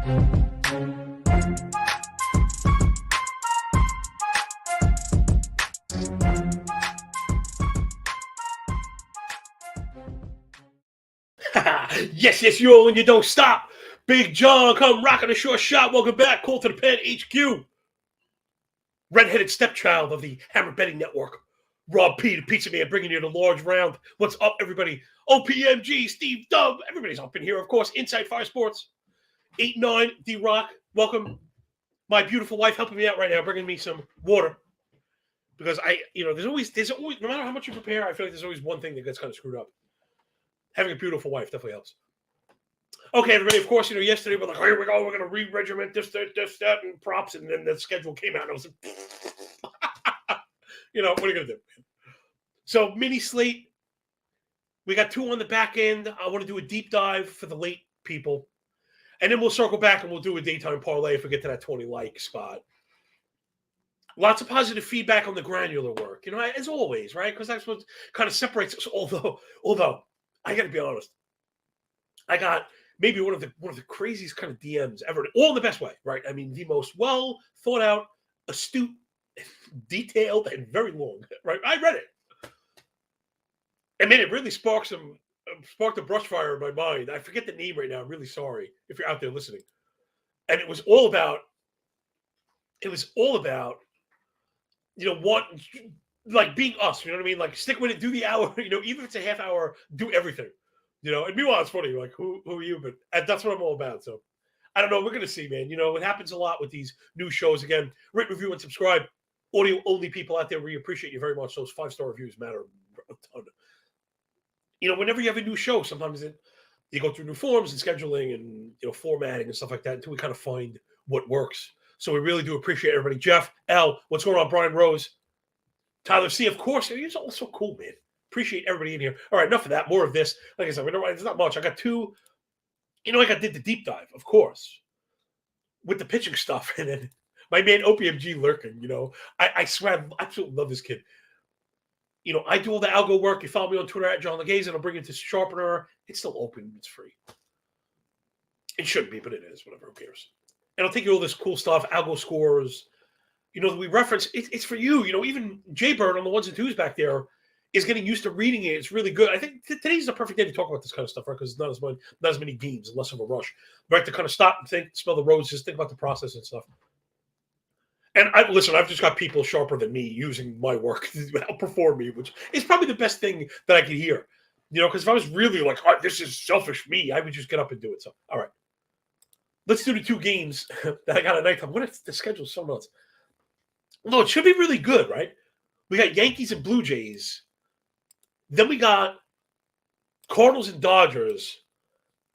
Yes, you and you don't stop. Big John, come rocking a short shot. Welcome back. Call to the pen, HQ. Redheaded stepchild of the Hammer Betting Network. Rob P, the Pizza Man, bringing you the large round. What's up, everybody? OPMG, Steve Dub. Everybody's up in here, of course. Inside Fire Sports. 8-9, D-Rock. Welcome. My beautiful wife helping me out right now, bringing me some water. Because there's always, no matter how much you prepare, I feel like there's always one thing that gets kind of screwed up. Having a beautiful wife definitely helps. Okay, everybody, of course, yesterday we're like, here we go, we're going to re-regiment this, that, and props, and then the schedule came out, and I was like, what are you going to do? So, mini slate, we got 2 on the back end. I want to do a deep dive for the late people, and then we'll circle back and we'll do a daytime parlay if we get to that 20 like spot. Lots of positive feedback on the granular work, as always, right? Because that's what kind of separates us, although I got to be honest, I got maybe one of the craziest kind of DMs ever, all in the best way, right? I mean, the most well thought out, astute, detailed, and very long, right? I read it. I mean, it really sparked a brush fire in my mind. I forget the name right now. I'm really sorry if you're out there listening. And it was all about, what, like being us, you know what I mean? Like stick with it, do the hour, even if it's a half hour, do everything. And meanwhile, it's funny, like, who are you? But that's what I'm all about. So, I don't know. We're going to see, man. It happens a lot with these new shows. Again, rate, review, and subscribe. Audio-only people out there, we appreciate you very much. Those 5-star reviews matter a ton. Whenever you have a new show, sometimes you go through new forms and scheduling and, formatting and stuff like that until we kind of find what works. So we really do appreciate everybody. Jeff, Al, what's going on? Brian Rose, Tyler C, of course. He's also cool, man. Appreciate everybody in here. All right, enough of that. More of this. Like I said, it's not much. I got 2. I did the deep dive, of course, with the pitching stuff. And then my man OPMG lurking, I swear I absolutely love this kid. I do all the algo work. You follow me on Twitter at John Laghezza, and I'll bring it to Sharpener. It's still open. It's free. It shouldn't be, but it is. Whatever. Who cares? And I'll take you all this cool stuff, algo scores. We reference. It's for you. Even Jaybird on the 1s and 2s back there is getting used to reading it. It's really good. I think today's the perfect day to talk about this kind of stuff, right? Because not as many games, less of a rush, right? To kind of stop and think, smell the roses, think about the process and stuff. And I've just got people sharper than me using my work to outperform me, which is probably the best thing that I could hear. Because if I was really like, oh, this is selfish me, I would just get up and do it. So, all right. Let's do the 2 games that I got at nighttime. What if the schedule's so nuts? No, it should be really good, right? We got Yankees and Blue Jays. Then we got Cardinals and Dodgers.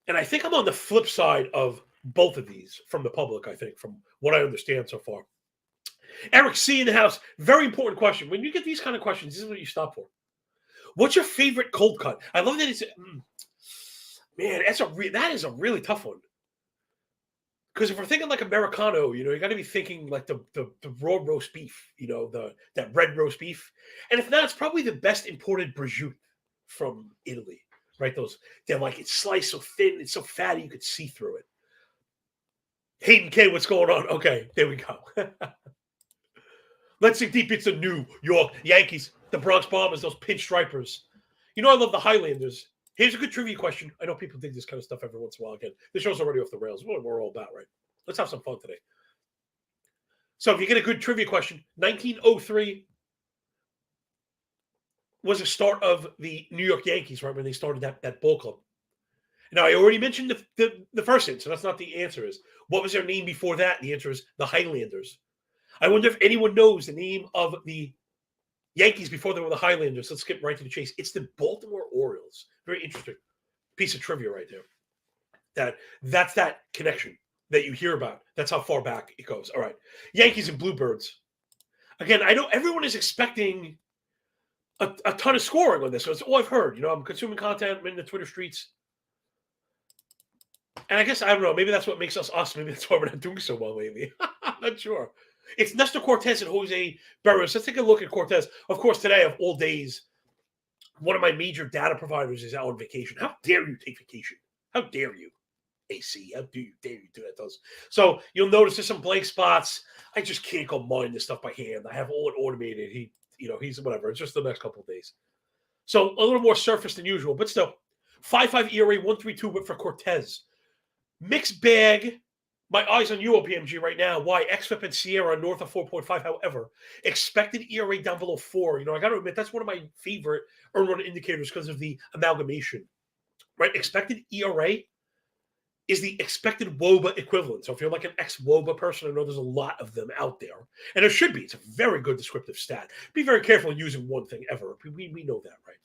And I think I'm on the flip side of both of these from the public, I think, from what I understand so far. Eric C. in the house. Very important question. When you get these kind of questions, this is what you stop for. What's your favorite cold cut? I love that it's man, that is a really tough one. Because if we're thinking like Americano, you got to be thinking like the raw roast beef, that red roast beef. And if not, it's probably the best imported prosciutto from Italy, right? It's sliced so thin, it's so fatty, you could see through it. Hayden K, what's going on? Okay, there we go. Let's see deep into New York Yankees, the Bronx Bombers, those pinstripers. I love the Highlanders. Here's a good trivia question. I know people dig this kind of stuff every once in a while. Again, this show's already off the rails. What we're all about, right? Let's have some fun today. So if you get a good trivia question, 1903 was the start of the New York Yankees, right, when they started that ball club. Now, I already mentioned the first one, so that's not the answer is. What was their name before that? The answer is the Highlanders. I wonder if anyone knows the name of the Yankees before they were the Highlanders. Let's get right to the chase. It's the Baltimore Orioles. Very interesting piece of trivia right there. That's that connection that you hear about. That's how far back it goes. All right. Yankees and Bluebirds. Again, I know everyone is expecting a ton of scoring on this. So it's all I've heard. I'm consuming content. I'm in the Twitter streets. And I guess, I don't know, maybe that's what makes us us. Maybe that's why we're not doing so well lately. I'm not sure. It's Nestor Cortez and Jose Berrios. Let's take a look at Cortez. Of course, today, of all days, one of my major data providers is out on vacation. How dare you take vacation? How dare you? AC. How do you dare you do that? So you'll notice there's some blank spots. I just can't go mine this stuff by hand. I have all it automated. He's whatever. It's just the next couple of days. So a little more surface than usual, but still 5.5 ERA, 1.32 whip for Cortez. Mixed bag. My eyes on you, OPMG, right now. Why? XFIP and Sierra are north of 4.5. However, expected ERA down below 4. I got to admit, that's one of my favorite earn run indicators because of the amalgamation. Right? Expected ERA is the expected WOBA equivalent. So if you're like an ex-WOBA person, I know there's a lot of them out there. And there should be. It's a very good descriptive stat. Be very careful using one thing ever. We know that, right?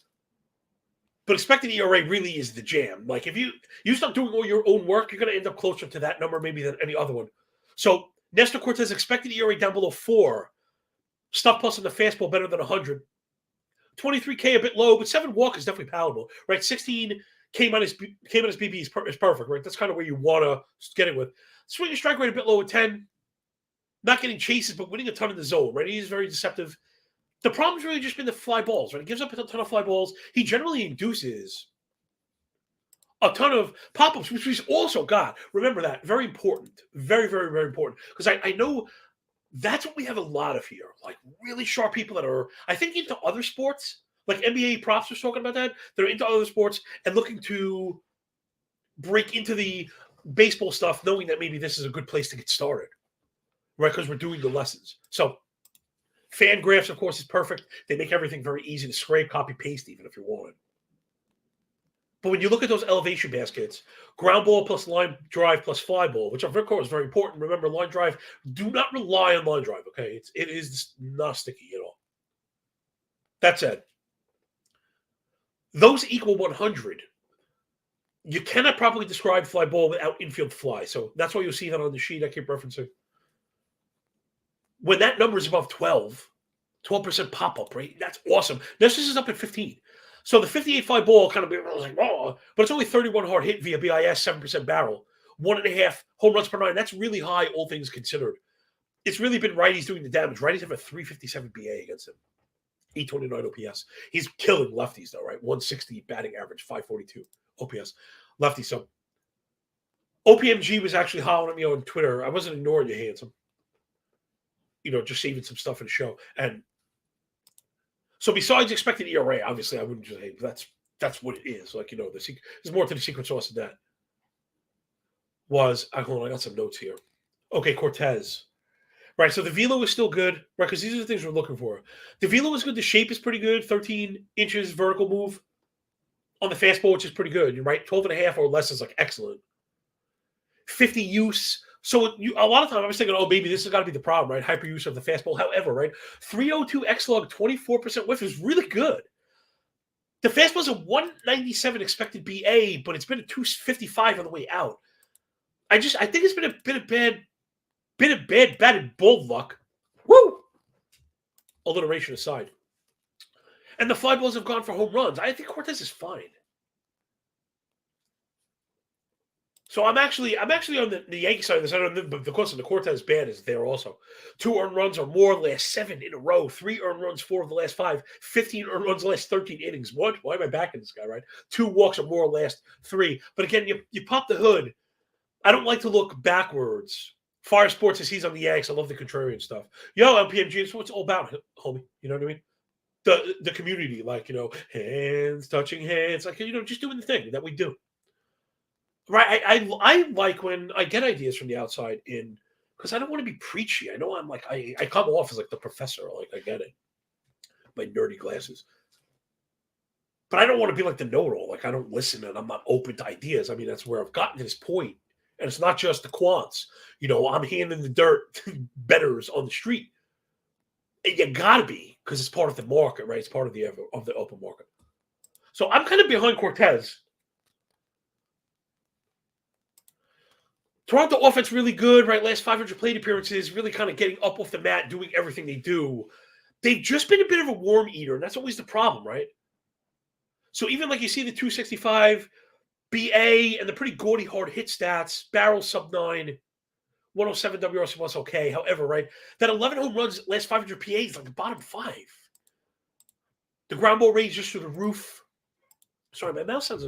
But expected ERA really is the jam. Like if you start doing all your own work, you're going to end up closer to that number maybe than any other one. So Nestor Cortez expected ERA down below 4. Stuff plus on the fastball better than 100. 23K a bit low, but 7 walk is definitely palatable, right? 16 K minus BP is perfect, right? That's kind of where you want to get it with. Swing and strike rate a bit low at 10. Not getting chases, but winning a ton in the zone, right? He's very deceptive. The problem's really just been the fly balls, right? He gives up a ton of fly balls. He generally induces a ton of pop-ups, which he's also got. Remember that. Very important. Very, very, very important. Because I know that's what we have a lot of here. Like really sharp people that are, I think, into other sports. Like NBA props was talking about that. They're into other sports and looking to break into the baseball stuff, knowing that maybe this is a good place to get started, right? Because we're doing the lessons. So fan graphs, of course, is perfect. They make everything very easy to scrape, copy, paste, even if you want it. But when you look at those elevation baskets, ground ball plus line drive plus fly ball, which of course is very important. Remember, line drive, do not rely on line drive, okay? It is not sticky at all. That said, those equal 100. You cannot properly describe fly ball without infield fly. So that's why you'll see that on the sheet I keep referencing. When that number is above 12% pop-up, right? That's awesome. This is up at 15. So the 58 fly ball kind of, I was like, oh, but it's only 31 hard hit via BIS, 7% barrel, 1.5 home runs per 9. That's really high, all things considered. It's really been righties doing the damage. Righties have a 357 BA against him. 829 OPS. He's killing lefties, though, right? 160 batting average, 542 OPS. Lefty. So OPMG was actually hollering at me on Twitter. I wasn't ignoring you, handsome. Just saving some stuff in the show. And so besides expected ERA, obviously I wouldn't just say that's what it is. Like, there's more to the secret sauce than that. Hold on, I got some notes here. Okay, Cortez. Right, so the velo is still good, right? Because these are the things we're looking for. The velo is good. The shape is pretty good. 13 inches vertical move on the fastball, which is pretty good. You're right. 12.5 or less is like excellent. 50 use. So a lot of time I was thinking, oh, maybe this has got to be the problem, right? Hyper use of the fastball. However, right, 302 X-log, 24% whiff is really good. The fastball's a 197 expected BA, but it's been a 255 on the way out. I think it's been a bit of bad batted ball luck. Woo! Alliteration aside. And the fly balls have gone for home runs. I think Cortez is fine. So I'm actually on the Yankee side of this. I don't know, but of course the Cortez band is there also. 2 earned runs or more last 7 in a row. 3 earned runs, 4 of the last 5. 15 earned runs last 13 innings. What? Why am I backing this guy, right? 2 walks or more last 3. But again, you pop the hood. I don't like to look backwards. Fire Sports says he's on the Yanks. I love the contrarian stuff. Yo, LPMG, it's what it's all about, homie. You know what I mean? The community, like, hands, touching hands, like, just doing the thing that we do. Right. I like when I get ideas from the outside because I don't want to be preachy. I know I'm like, I come off as like the professor. Like, I get it. My nerdy glasses. But I don't want to be like the know-it-all. Like, I don't listen and I'm not open to ideas. I mean, that's where I've gotten to this point. And it's not just the quants. I'm handing the dirt betters on the street. And you got to be, because it's part of the market, right? It's part of the open market. So I'm kind of behind Cortez. Toronto offense really good, right? Last 500 plate appearances, really kind of getting up off the mat, doing everything they do. They've just been a bit of a worm eater, and that's always the problem, right? So even like you see the 265 BA and the pretty gaudy hard hit stats, barrel sub 9, 107 WRC plus okay. However, right, that 11 home runs last 500 PA is like the bottom 5. The ground ball rate is just through the roof. Sorry, my mouth sounds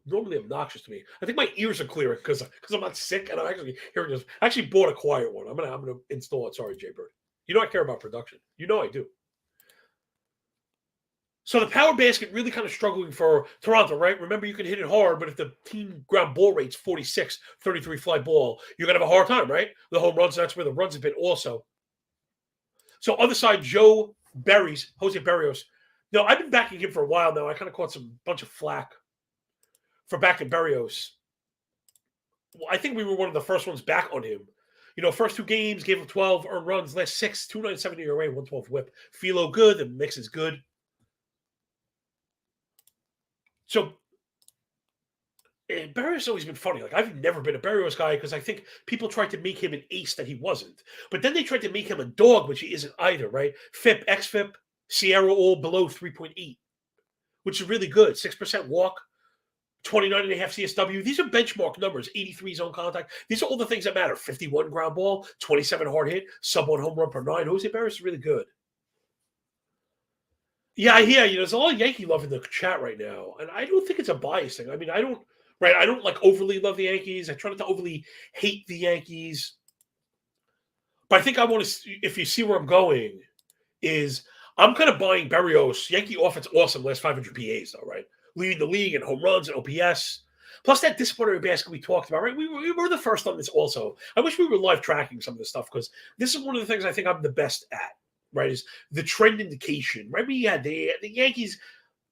normally obnoxious to me. I think my ears are clearer because I'm not sick and I'm actually hearing this. I actually bought a quiet one. I'm gonna install it. Sorry, Jay Bird. You know I care about production. You know I do. So the power basket really kind of struggling for Toronto, right? Remember, you can hit it hard, but if the team ground ball rate's 46, 33 fly ball, you're going to have a hard time, right? The home runs, that's where the runs have been also. So other side, Jose Berrios. Now, I've been backing him for a while now. I kind of caught some bunch of flack for backing Berrios. Well, I think we were one of the first ones back on him. First 2 games, gave him 12 earned runs, last 6, 297 ERA, 112 whip. Philo good, the mix is good. So, Berrios has always been funny. Like, I've never been a Berrios guy because I think people tried to make him an ace that he wasn't. But then they tried to make him a dog, which he isn't either, right? FIP, XFIP, Sierra all below 3.8, which is really good. 6% walk, 29.5 CSW. These are benchmark numbers. 83 zone contact. These are all the things that matter. 51 ground ball, 27 hard hit, sub 1 home run per 9. Jose Berrios is really good. Yeah, there's a lot of Yankee love in the chat right now, and I don't think it's a bias thing. I mean, I don't like overly love the Yankees. I try not to overly hate the Yankees, but I think I want to. If you see where I'm going, is I'm kind of buying Berrios. Yankee offense awesome last 500 PAs though, right? Leading the league in home runs and OPS. Plus that disciplinary basket we talked about, right? We were the first on this also. I wish we were live tracking some of this stuff because this is one of the things I think I'm the best at. Right, is the trend indication. Right, the Yankees,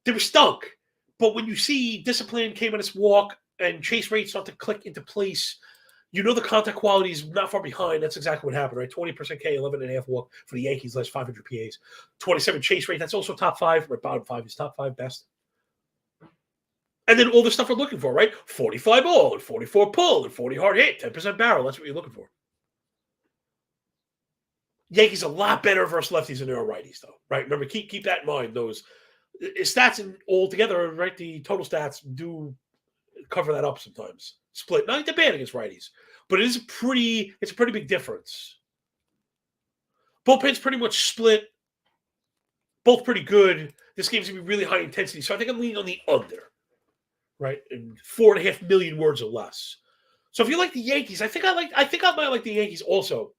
they were stunk. But when you see discipline came on its walk and chase rates start to click into place, the contact quality is not far behind. That's exactly what happened, right? 20% K, 11.5 walk for the Yankees, last 500 PAs. 27 chase rate, that's also top 5. Right, bottom 5 is top 5 best. And then all the stuff we're looking for, right? 40 fly ball and 44 pull and 40 hard hit, 10% barrel. That's what you're looking for. Yankees a lot better versus lefties than they are righties, though, right? Remember, keep that in mind. Those stats and all together, right? The total stats do cover that up sometimes. Split, not the bad against righties, but it's a pretty big difference. Bullpen's pretty much split, both pretty good. This game's gonna be really high intensity, so I think I'm leaning on the under, right? And 4.5 million words or less. So if you like the Yankees, I think I might like the Yankees also.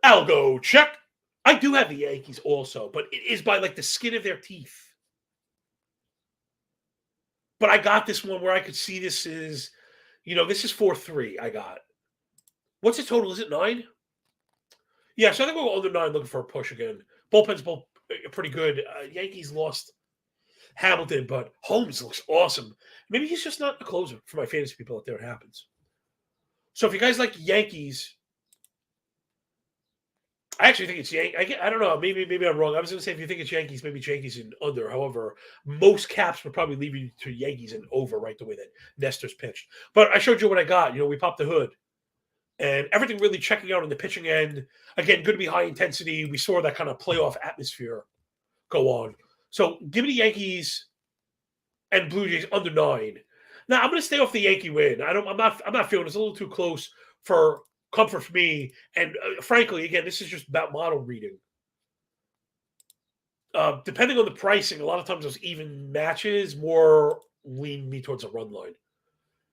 I'll go check. I do have the Yankees also, but it is by like the skin of their teeth. But I got this one where I could see this is, this is 4-3. I got. What's the total? Is it 9? Yeah, so I think we'll go under 9 looking for a push again. Bullpen's both pretty good. Yankees lost Hamilton, but Holmes looks awesome. Maybe he's just not a closer for my fantasy people out there. It happens. So if you guys like Yankees, I actually think it's Yankees. I don't know. Maybe I'm wrong. I was going to say if you think it's Yankees, maybe it's Yankees and under. However, most caps would probably leave you to Yankees and over, right, the way that Nestor's pitched. But I showed you what I got. We popped the hood. And everything really checking out on the pitching end. Again, going to be high intensity. We saw that kind of playoff atmosphere go on. So give me the Yankees and Blue Jays under 9. Now I'm going to stay off the Yankee win. I'm not feeling it's a little too close for comfort for me. And frankly, again, this is just about model reading. Depending on the pricing, a lot of times those even matches more lean me towards a run line.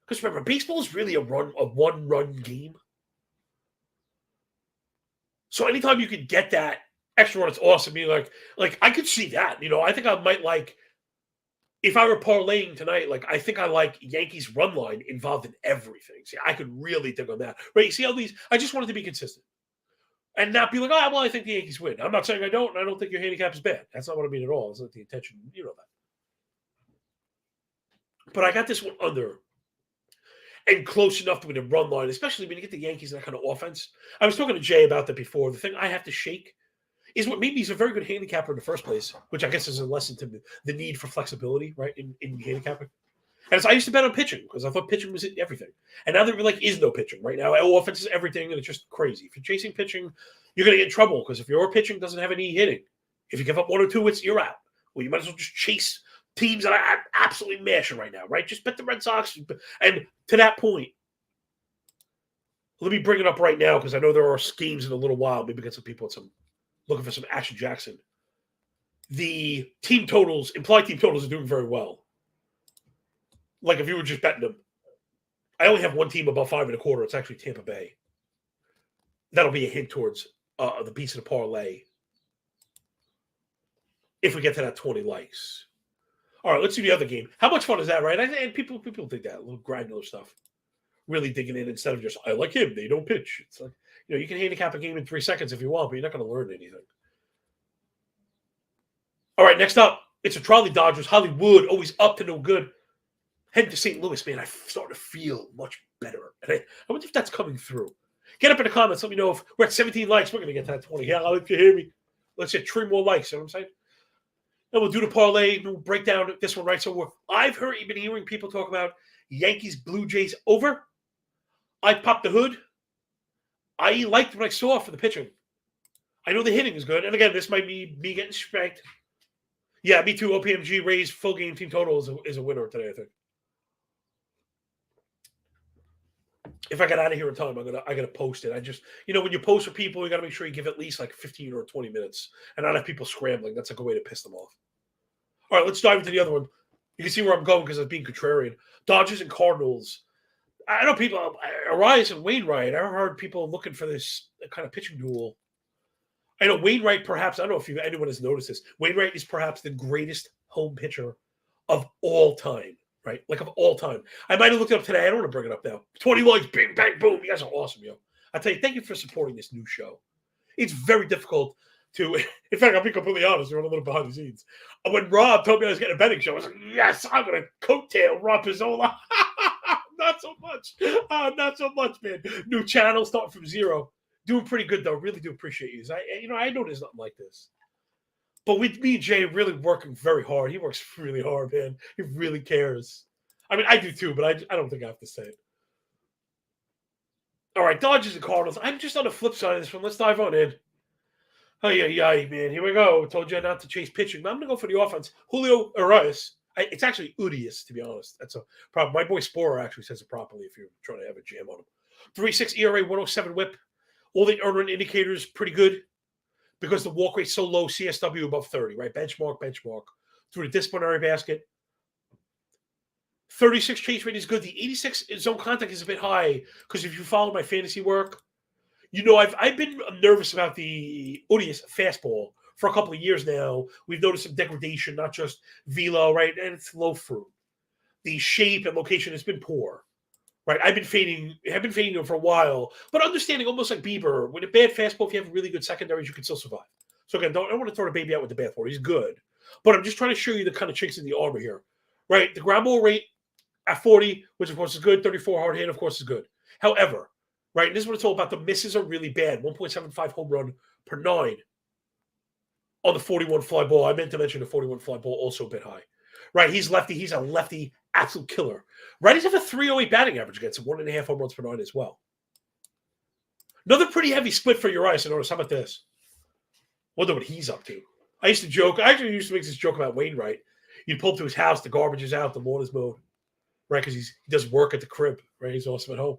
Because remember, baseball is really a one-run game. So anytime you could get that extra run, it's awesome. I mean, like I could see that. I think I might like, if I were parlaying tonight, I think I like Yankees run line involved in everything. See, I could really dig on that. Right? You see how these, I just wanted to be consistent. And not be like, well, I think the Yankees win. I'm not saying I don't, and I don't think your handicap is bad. That's not what I mean at all. It's not the intention. You know that. But I got this one under and close enough to win a run line, especially when you get the Yankees in that kind of offense. I was talking to Jay about that before. The thing I have to shake is what made me a very good handicapper in the first place, which I guess is a lesson to the need for flexibility, right, in handicapping. And I used to bet on pitching because I thought pitching was everything. And now there is no pitching right now. Offense is everything, and it's just crazy. If you're chasing pitching, you're going to get in trouble because if your pitching doesn't have any hitting, if you give up 1 or 2 hits, you're out. Well, you might as well just chase teams that are absolutely mashing right now, right? Just bet the Red Sox. And to that point, let me bring it up right now because I know there are schemes in a little while. Maybe get some people looking for some Action Jackson. The team totals, implied team totals, are doing very well. Like if you were just betting them. I only have one team above 5.25. It's actually Tampa Bay. That'll be a hint towards the piece of the parlay if we get to that 20 likes. All right, let's do the other game. How much fun is that, right? And people dig that, little granular stuff. Really digging in instead of just, I like him, they don't pitch. It's like, you can handicap a game in 3 seconds if you want, but you're not going to learn anything. All right, next up, it's a Trolley Dodgers. Hollywood, always up to no good. Heading to St. Louis, man, I'm starting to feel much better. And I wonder if that's coming through. Get up in the comments. Let me know if we're at 17 likes. We're going to get to that 20. Yeah, I'll let you hear me. Let's get 3 more likes. You know what I'm saying? And we'll do the parlay. We'll break down this one, right? So I've been hearing people talk about Yankees, Blue Jays over. I popped the hood. I liked what I saw for the pitching. I know the hitting is good. And again, this might be me getting spanked. Yeah, me too. OPMG Rays full game team total is a winner today, I think. If I get out of here in time, I gotta post it. I just, when you post for people, you gotta make sure you give at least like 15 or 20 minutes and not have people scrambling. That's a good way to piss them off. All right, let's dive into the other one. You can see where I'm going because I'm being contrarian. Dodgers and Cardinals. I know people, Arias and Wainwright. I heard people looking for this kind of pitching duel. I know Wainwright, perhaps, I don't know if anyone has noticed this. Wainwright is perhaps the greatest home pitcher of all time. Right? Like of all time. I might have looked it up today. I don't want to bring it up now. 20 likes, bing, bang, boom. You guys are awesome, yo. I tell you, thank you for supporting this new show. It's very difficult to, in fact, I'll be completely honest. We're a little behind the scenes. When Rob told me I was getting a betting show, I was like, yes, I'm going to coattail Rob Pizzola. Not so much. Not so much, man. New channel, starting from zero. Doing pretty good, though. Really do appreciate you. I know there's nothing like this. But with me and Jay really working very hard. He works really hard, man. He really cares. I mean, I do too, but I don't think I have to say it. All right, Dodgers and Cardinals. I'm just on the flip side of this one. Let's dive on in. Oh, yeah, man. Here we go. I told you not to chase pitching, but I'm going to go for the offense. Julio Arias. It's actually Urias, to be honest. That's a problem. My boy Sporer actually says it properly if you're trying to have a jam on him. 3.6 ERA, 107 whip. All the earned run indicators pretty good. Because the walk rate's so low, CSW above 30, right? Benchmark. Through the disciplinary basket. 36 chase rate is good. The 86 zone contact is a bit high because if you follow my fantasy work, I've been nervous about the Odious fastball for a couple of years now. We've noticed some degradation, not just velo, right? And it's low fruit. The shape and location has been poor. Right, I've been fading him for a while, but understanding almost like Bieber, with a bad fastball, if you have really good secondaries, you can still survive. So again, I don't want to throw the baby out with the bathwater. He's good, but I'm just trying to show you the kind of chinks in the armor here. Right, the ground ball rate at 40, which of course is good. 34 hard hit, of course, is good. However, right, and this is what it's all about. The misses are really bad. 1.75 home run per 9 on the 41 fly ball. I meant to mention the 41 fly ball also a bit high. Right, he's lefty. He's a lefty. Absolute killer. Righties have a 308 batting average against him, 1.5 home runs per 9 as well. Another pretty heavy split for Urias. Notice. How about this? Wonder what he's up to. I used to make this joke about Wainwright. You'd pull up to his house, the garbage is out, the lawn is mowed. Right, because he does work at the crib. Right, he's awesome at home.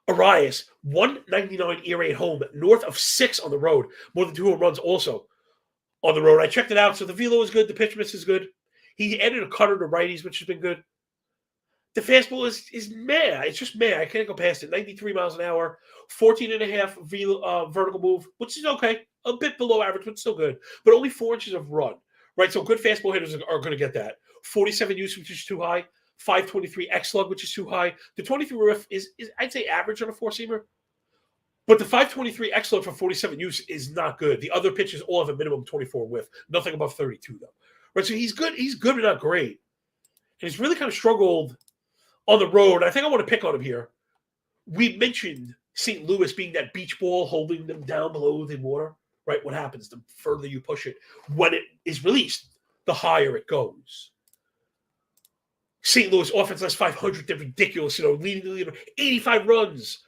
Arias, 199 ERA at home, north of 6 on the road. More than 2 home runs also on the road. I checked it out. So the velo is good. The pitch miss is good. He added a cutter to righties, which has been good. The fastball is meh. It's just meh. I can't go past it. 93 miles an hour, 14.5 vertical move, which is okay. A bit below average, but still good. But only 4 inches of run, right? So good fastball hitters are going to get that. 47 use, which is too high. 523 X slug, which is too high. The 23 riff is I'd say average on a 4-seamer. But the 523 X slug for 47 use is not good. The other pitches all have a minimum 24 whiff. Nothing above 32, though. Right, so he's good. He's good, but not great. And he's really kind of struggled on the road. I think I want to pick on him here. We mentioned St. Louis being that beach ball, holding them down below the water. Right, what happens the further you push it? When it is released, the higher it goes. St. Louis offense last 500, they're ridiculous. Leading the leader, 85 runs.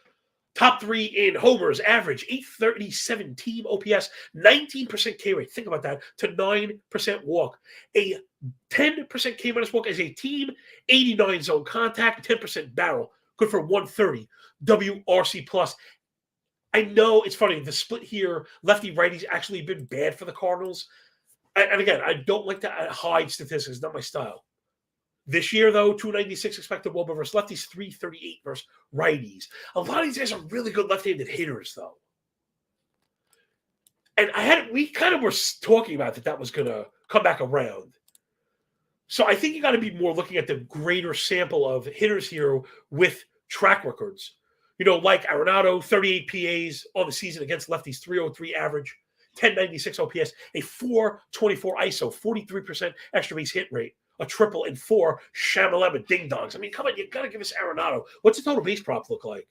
Top 3 in homers, average 837 team OPS, 19% K rate. Think about that. To 9% walk. A 10% K minus walk as a team, 89 zone contact, 10% barrel. Good for 130 WRC plus. I know it's funny. The split here, lefty righty's actually been bad for the Cardinals. And again, I don't like to hide statistics. It's not my style. This year, though, 296 expected WOBA versus lefties, 338 versus righties. A lot of these guys are really good left-handed hitters, though. And we kind of were talking about that was going to come back around. So I think you got to be more looking at the greater sample of hitters here with track records. Like Arenado, 38 PAs on the season against lefties, 303 average, 1096 OPS, a 424 ISO, 43% extra base hit rate, a triple, and 4 Shamalama ding dongs. I mean, come on, you got to give us Arenado. What's the total base prop look like?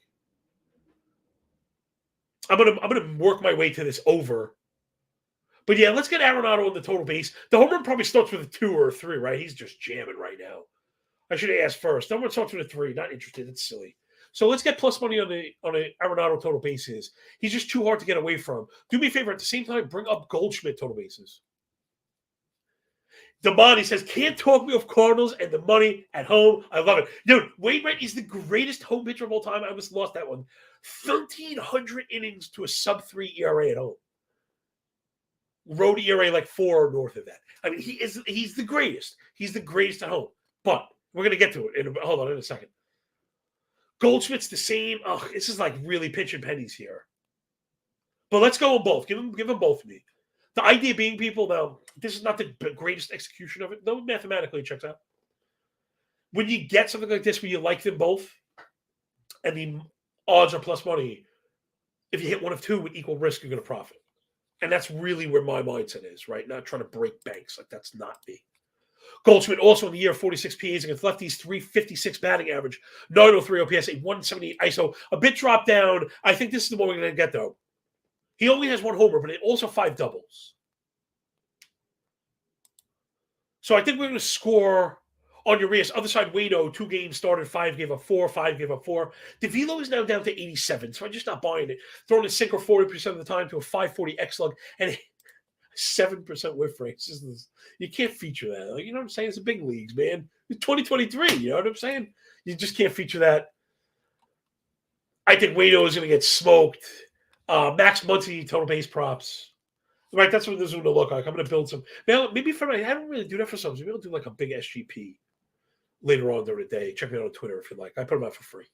I'm gonna work my way to this over. But yeah, let's get Arenado on the total base. The home run probably starts with a 2 or a 3, right? He's just jamming right now. I should have asked first. The home run starts with a 3. Not interested. It's silly. So let's get plus money on the Arenado total bases. He's just too hard to get away from. Do me a favor, at the same time, bring up Goldschmidt total bases. Damani says, can't talk me off Cardinals and the money at home. I love it. Dude, Wainwright is the greatest home pitcher of all time. I almost lost that one. 1,300 innings to a sub-3 ERA at home. Road ERA like 4 or north of that. I mean, he's the greatest. He's the greatest at home. But we're going to get to it. Hold on in a second. Goldschmidt's the same. Oh, this is like really pitching pennies here. But let's go on both. Give them both to me. The idea being, people, now, this is not the greatest execution of it, though mathematically it checks out. When you get something like this where you like them both, and the odds are plus money, if you hit one of two with equal risk, you're going to profit. And that's really where my mindset is, right? Not trying to break banks. Like, that's not me. Goldschmidt also in the year, 46 PAs against lefties, 356 batting average, 903 OPS, a 178 ISO. A bit drop down. I think this is the one we're going to get, though. He only has 1 homer, but also 5 doubles. So I think we're going to score on Urias. Other side, Waino, 2 games started, 5 gave up 4, 5 gave up 4. DeVilo is now down to 87, so I'm just not buying it. Throwing a sinker 40% of the time to a 540 X-lug and 7% whiff rate. You can't feature that. Like, you know what I'm saying? It's the big leagues, man. It's 2023, you know what I'm saying? You just can't feature that. I think Waino is going to get smoked. Max Muncy, total base props. Right, that's what this is going to look like. I'm going to build some. Maybe I don't really do that for some. Maybe I'll do like a big SGP later on during the day. Check me out on Twitter if you like. I put them out for free.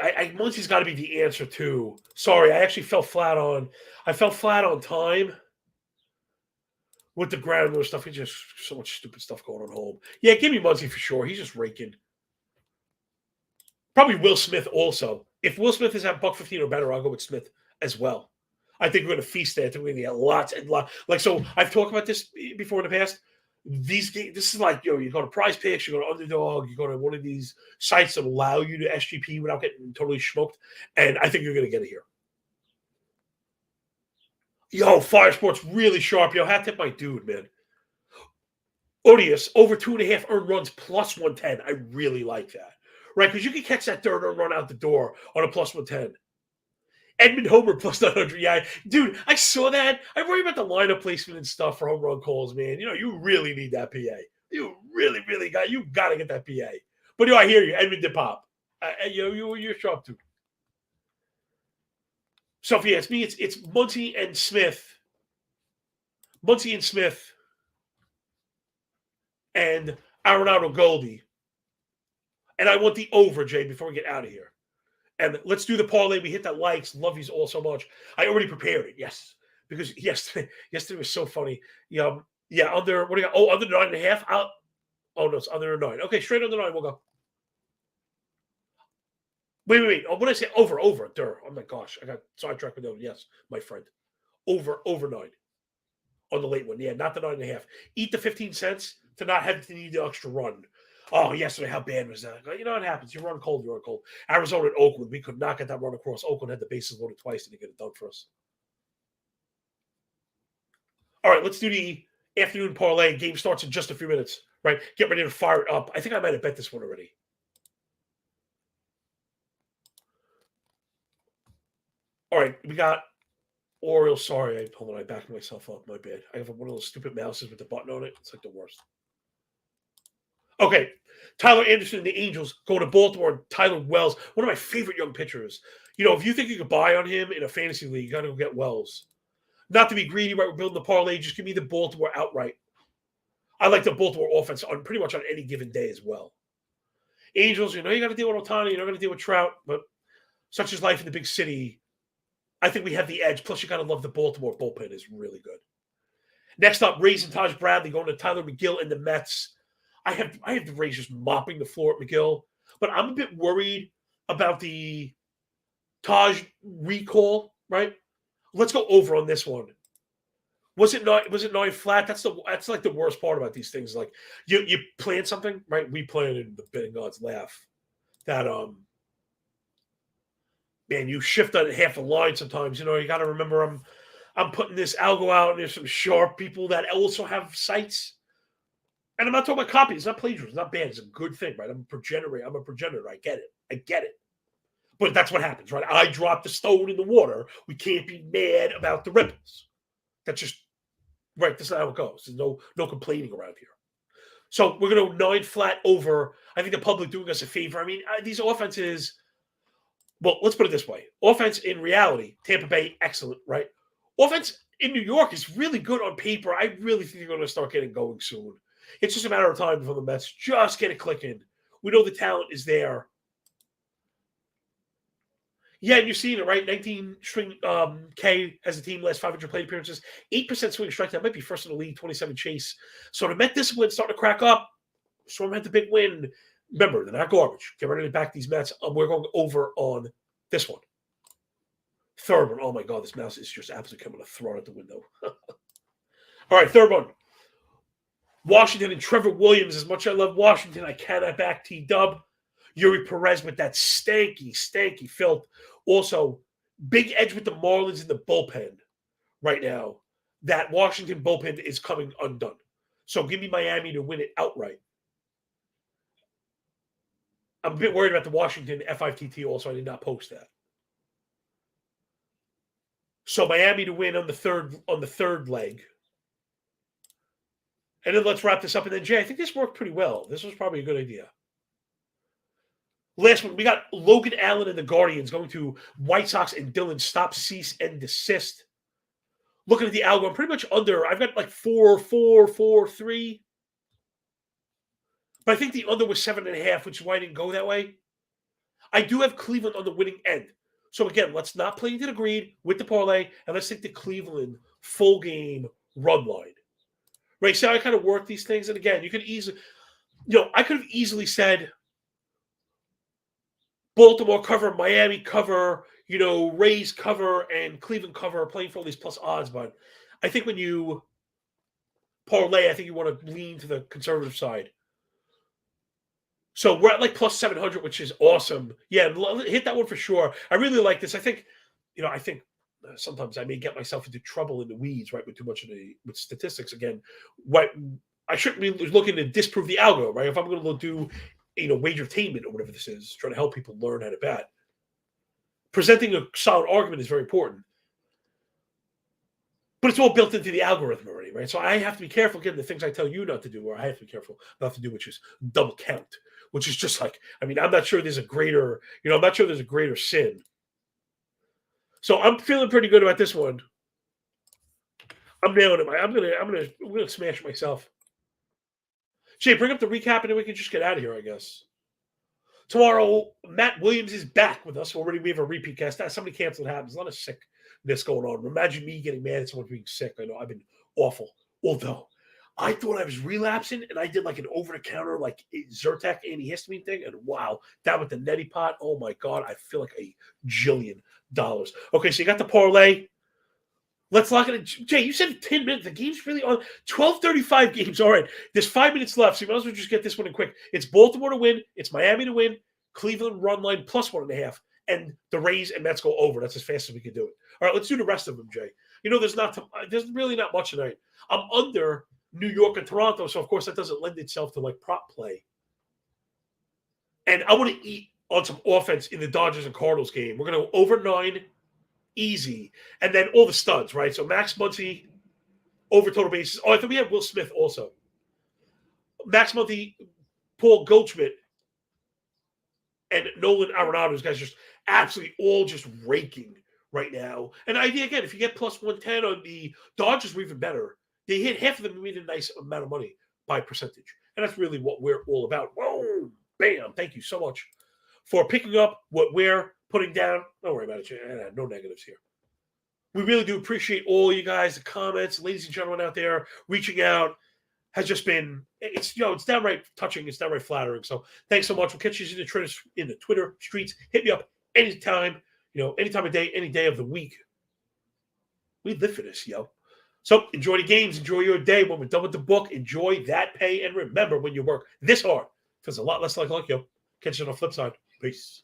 Muncy's got to be the answer too. Sorry, I actually fell flat on time with the ground stuff. It's just so much stupid stuff going on home. Yeah, give me Muncy for sure. He's just raking. Probably Will Smith also. If Will Smith is at $1.15 or better, I'll go with Smith as well. I think we're going to feast there. I think we're going to get lots and lots. Like, so I've talked about this before in the past. These games, this is like, you go to Prize Picks, you go to Underdog, you go to one of these sites that allow you to SGP without getting totally smoked. And I think you're going to get it here. Yo, Fire Sports really sharp. Yo, hat tip my dude, man. Odious, over 2.5 earned runs plus 110. I really like that. Right? Because you can catch that third earned run out the door on a plus 110. Edmund Homer plus 900. Yeah, dude, I saw that. I worry about the lineup placement and stuff for home run calls, man. You really need that PA. You really, really got to get that PA. But I hear you. Edmund did pop. You're sharp too. So if you ask me, it's Muncy and Smith. Muncy and Smith and Arenado Goldie. And I want the over, Jay, before we get out of here. And let's do the parlay. We hit that likes. Love you all so much. I already prepared it. Yes. Because yesterday was so funny. Yeah, under, what do you got? Oh, under 9.5? Oh, no, it's under 9. Okay, straight under 9. We'll go. Wait. Oh, what did I say? Over. Durr. Oh, my gosh. I got sidetracked with that one. Yes, my friend. Over 9 on the late one. Yeah, not the 9.5. Eat the 15 cents to not have to need the extra run. Oh, yesterday, how bad was that? You know what happens. You run cold. Arizona and Oakland, we could not get that run across. Oakland had the bases loaded twice and they get it done for us. All right, let's do the afternoon parlay. Game starts in just a few minutes, right? Get ready to fire it up. I think I might have bet this one already. All right, we got Orioles. Sorry, hold on. I backed myself up. My bad. I have one of those stupid mouses with the button on it. It's like the worst. Okay, Tyler Anderson and the Angels go to Baltimore. And Tyler Wells, one of my favorite young pitchers. If you think you could buy on him in a fantasy league, you got to go get Wells. Not to be greedy, right? We're building the parlay. Just give me the Baltimore outright. I like the Baltimore offense on pretty much on any given day as well. Angels, you got to deal with Ohtani, you're not going to deal with Trout, but such is life in the big city. I think we have the edge. Plus, you got to love the Baltimore bullpen is really good. Next up, Rays and Taj Bradley going to Tyler McGill and the Mets. I have the Rays just mopping the floor at McGill, but I'm a bit worried about the Taj recall, right? Let's go over on this one. Was it 9 flat? That's like the worst part about these things. Like you plan something, right? We planned and the betting gods laugh. That man, you shift on half a line sometimes. You got to remember I'm putting this algo out, and there's some sharp people that also have sites. And I'm not talking about copies. It's not plagiarism. It's not bad. It's a good thing, right? I'm a progenitor. I get it. But that's what happens, right? I dropped the stone in the water. We can't be mad about the ripples. That's just right. That's not how it goes. There's no complaining around here. So we're going to 9 flat over. I think the public doing us a favor. I mean, these offenses. Well, let's put it this way. Offense in reality, Tampa Bay, excellent, right? Offense in New York is really good on paper. I really think they're going to start getting going soon. It's just a matter of time before the Mets just get it clicking. We know the talent is there. Yeah, and you're seeing it, right? 19 string K as a team, last 500 plate appearances, 8% swing strike. That might be first in the league, 27 chase. So the Met discipline starting to crack up. Storm had the big win. Remember, they're not garbage. Get ready to back these Mets. We're going over on this one. Third one. Oh, my God, this mouse is just absolutely coming to throw it out the window. All right, third one. Washington and Trevor Williams. As much as I love Washington, I cannot back T-Dub. Yuri Perez with that stanky filth. Also, big edge with the Marlins in the bullpen right now. That Washington bullpen is coming undone. So give me Miami to win it outright. I'm a bit worried about the Washington F5TT also. I did not post that. So Miami to win on the third leg. And then let's wrap this up. And then, Jay, I think this worked pretty well. This was probably a good idea. Last one, we got Logan Allen and the Guardians going to White Sox and Dylan stop, cease, and desist. Looking at the algo, I'm pretty much under. I've got like 4, 4, 4, 3. But I think the under was 7.5, which is why I didn't go that way. I do have Cleveland on the winning end. So again, let's not play into the greed with the parlay, and let's take the Cleveland full game run line. Right? So I kind of work these things. And again, you could easily, I could have easily said Baltimore cover, Miami cover, Rays cover, and Cleveland cover, playing for all these plus odds. But I think when you parlay, I think you want to lean to the conservative side. So we're at like plus 700, which is awesome. Yeah, hit that one for sure. I really like this. I think, sometimes I may get myself into trouble in the weeds, right, with too much with statistics. Again, I shouldn't be looking to disprove the algo, right? If I'm going to do, wagertainment or whatever this is, trying to help people learn how to bet. Presenting a solid argument is very important. But it's all built into the algorithm already, right? So I have to be careful, again, the things I tell you not to do, or I have to be careful not to do, which is double count, which is just like, I'm not sure there's a greater, sin. So I'm feeling pretty good about this one. I'm nailing it. I'm gonna smash myself. Jay, bring up the recap and then we can just get out of here, I guess. Tomorrow, Matt Williams is back with us. Already we have a repeat guest. Somebody canceled happens. A lot of sickness going on. Imagine me getting mad at someone being sick. I know I've been awful. Although I thought I was relapsing and I did like an over-the-counter like Zyrtec antihistamine thing. And wow, that with the neti pot. Oh my God, I feel like $1 jillion. Okay, so you got the parlay. Let's lock it in. Jay, you said 10 minutes. The game's really on. 12:35 games. All right. There's 5 minutes left, so you might as well just get this one in quick. It's Baltimore to win. It's Miami to win. Cleveland run line plus 1.5. And the Rays and Mets go over. That's as fast as we can do it. All right, let's do the rest of them, Jay. There's really not much tonight. I'm under New York and Toronto, so of course that doesn't lend itself to like prop play. And I want to eat on some offense in the Dodgers and Cardinals game. We're going to go over 9. Easy. And then all the studs, right? So Max Muncy, over total bases. Oh, I think we have Will Smith also. Max Muncy, Paul Goldschmidt, and Nolan Arenado. Those guys just absolutely all just raking right now. And idea again, if you get plus 110 on the Dodgers, we're even better. They hit half of them, made a nice amount of money. by percentage. And that's really what we're all about. Whoa, bam. Thank you so much for picking up what we're putting down. Don't worry about it. No negatives here. We really do appreciate all you guys, the comments, ladies and gentlemen out there reaching out. Has just been, it's downright touching. It's downright flattering. So thanks so much. We'll catch you in the Twitter streets. Hit me up anytime, anytime of day, any day of the week. We live for this, yo. So enjoy the games. Enjoy your day. When we're done with the book, enjoy that pay. And remember, when you work this hard, there's a lot less like yo. Catch you on the flip side. Peace.